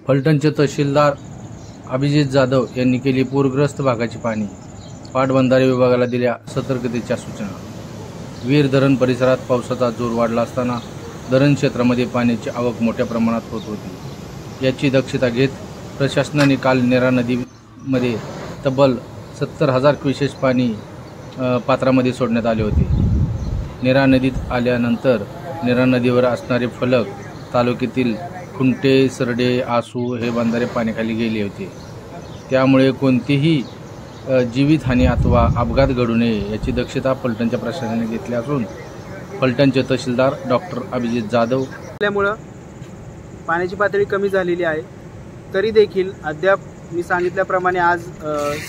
फलटणचे तहसीलदार अभिजित जाधव यांनी केली पूरग्रस्त भागाची पाहणी। पाटबंधारे विभागाला दिल्या सतर्कतेच्या सूचना। वीर धरण परिसरात पावसाचा जोर वाढला असताना धरण क्षेत्रामध्ये पाण्याची आवक मोठ्या प्रमाणात होत होती। याची दक्षता घेत प्रशासनाने काल नीरा नदीमध्ये तब्बल 70,000 क्युसेस पाणी पात्रामध्ये सोडण्यात आले होते। नीरा नदीत आल्यानंतर नीरा नदीवर असणारे फलक तालुक्यातील खुंटे, सरडे, आसू हे बंधारे पाण्याखाली गेले होते। त्यामुळे कोणतीही जीवितहानी अथवा अपघात घडू नये याची दक्षता फलटणच्या प्रशासनाने घेतली असून फलटणचे तहसीलदार डॉक्टर अभिजित जाधव असल्यामुळे पाण्याची पातळी कमी झालेली आहे। तरी देखील अद्याप मी सांगितल्याप्रमाणे आज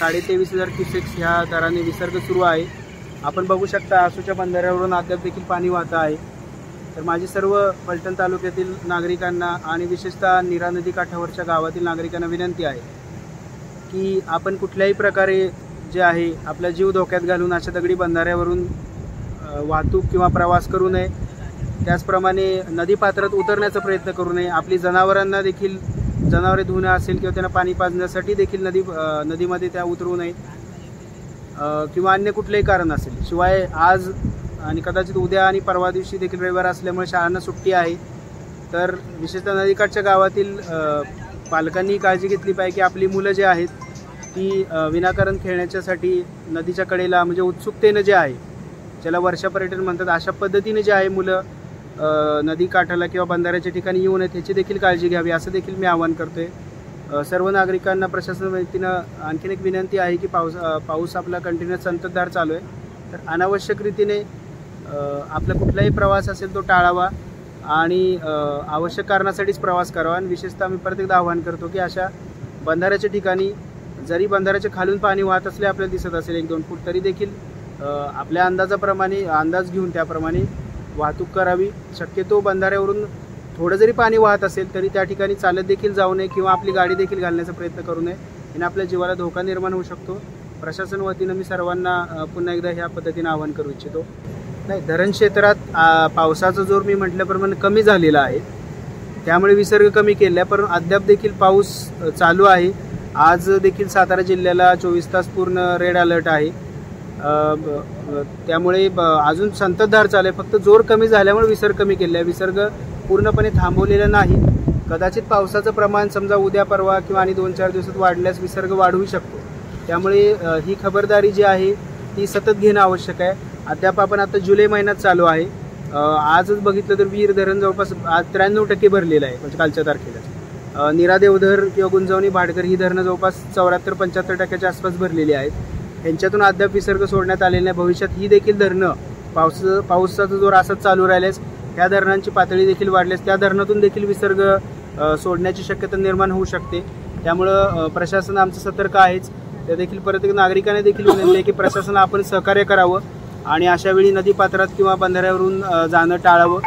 23,500 क्युसेक्स ह्या दराने विसर्ग सुरू आहे। आपण बघू शकता आसूच्या बंधाऱ्यावरून अद्याप देखील पाणी वाहत आहे। तर माझी सर्व फलटण तालुक्यातील नागरिकांना आणि विशेषतः नीरा नदी काठावरच्या गावातील नागरिकांना विनंती आहे की आपण कुठल्याही प्रकारे जे आहे आपला जीव धोक्यात घालून अशा दगडी बंधाऱ्यावरून वाहतूक किंवा प्रवास करू नये। त्याचप्रमाणे नदी पात्रात उतरण्याचा प्रयत्न करू नये। आपली जनावरांना देखील जनावरे धुणं असेल किंवा त्यांना पाणी पाजण्यासाठी देखील नदीमध्ये त्या उतरू नये किंवा अन्य कुठलेही कारण असेल। शिवाय आज आणि कदाचित उद्या आणि परवा दिवशी देखील रविवार असल्यामुळे शाळांना सुट्टी आहे। तर विशेषतः नदीकाठच्या गावातील पालकांनी काळजी घेतली पाहिजे की आपली मुलं जे आहेत ती विनाकारण खेळण्याच्यासाठी नदीच्या कडेला म्हणजे उत्सुकतेनं जे आहे ज्याला वर्षा पर्यटन म्हणतात अशा पद्धतीने जे आहे मुलं नदी काठाला किंवा बंधाऱ्याच्या ठिकाणी येऊ नयेत ह्याची देखील काळजी घ्यावी असं देखील मी आवाहन करतोय। सर्व नागरिकांना प्रशासनाच्या वतीनं आणखीन एक विनंती आहे की पाऊस आपला कंटिन्युअस संततधार चालू आहे। तर अनावश्यक रीतीने आपला कुठलाही प्रवास असेल तो टाळावा आणि आवश्यक कारणासाठीच प्रवास करावा। आणि विशेषतः मी परत एकदा आवाहन करतो की अशा बंधाऱ्याच्या ठिकाणी जरी बंधाऱ्याच्या खालून पाणी वाहत असले आपल्याला दिसत असेल 1-2 फूट तरी देखील आपल्या अंदाजाप्रमाणे अंदाज घेऊन त्याप्रमाणे वाहतूक करावी। शक्यतो बंधाऱ्यावरून थोडं जरी पाणी वाहत असेल तरी त्या ठिकाणी चालत देखील जाऊ नये किंवा आपली गाडी देखील घालण्याचा प्रयत्न करू नये। आणि आपल्या जीवाला धोका निर्माण होऊ शकतो। प्रशासन वतीनं मी सर्वांना पुन्हा एकदा ह्या पद्धतीने आवाहन करू इच्छितो। नाही, धरण क्षेत्रात पावसाचा जोर मी म्हटल्याप्रमाणे कमी झालेला आहे, त्यामुळे विसर्ग कमी केला आहे, पण अद्याप देखील पाऊस चालू आहे। आज देखील सातारा जिल्ह्याला 24 तास पूर्ण रेड अलर्ट आहे। त्यामुळे अजून संततधार चालू आहे, फक्त जोर कमी झाल्यामुळे विसर्ग कमी केला आहे। विसर्ग पूर्णपणे थांबवलेला नाही। कदाचित पावसाचं प्रमाण समजा उद्या परवा किंवा आणि 2-4 दिवसात वाढल्यास विसर्ग वाढवू शकतो। त्यामुळे ही खबरदारी जी आहे ती सतत घेणं आवश्यक आहे। अद्याप आपण आता जुलै महिन्यात चालू आहे। आजच बघितलं तर वीर धरण जवळपास 93% भरलेलं आहे, म्हणजे कालच्या तारखेला। नीरा देवधर किंवा गुंजवणी भाटघर ही धरणं जवळपास 74-75% आसपास भरलेली आहेत। ह्यांच्यातून अद्याप विसर्ग सोडण्यात आलेला नाही। भविष्यात ही देखील धरणं पावसाचा जोर असाच चालू राहिल्यास त्या धरणांची पातळी देखील वाढल्यास त्या धरणातून देखील विसर्ग सोडण्याची शक्यता निर्माण होऊ शकते। त्यामुळं प्रशासन आमचं सतर्क आहेच। त्या देखील परत एक नागरिकांना देखील विनंती आहे की प्रशासन आपण सहकार्य करावं आणि अशा वेळी नदीपात्रात किंवा बंधाऱ्यावरून जाणं टाळावं।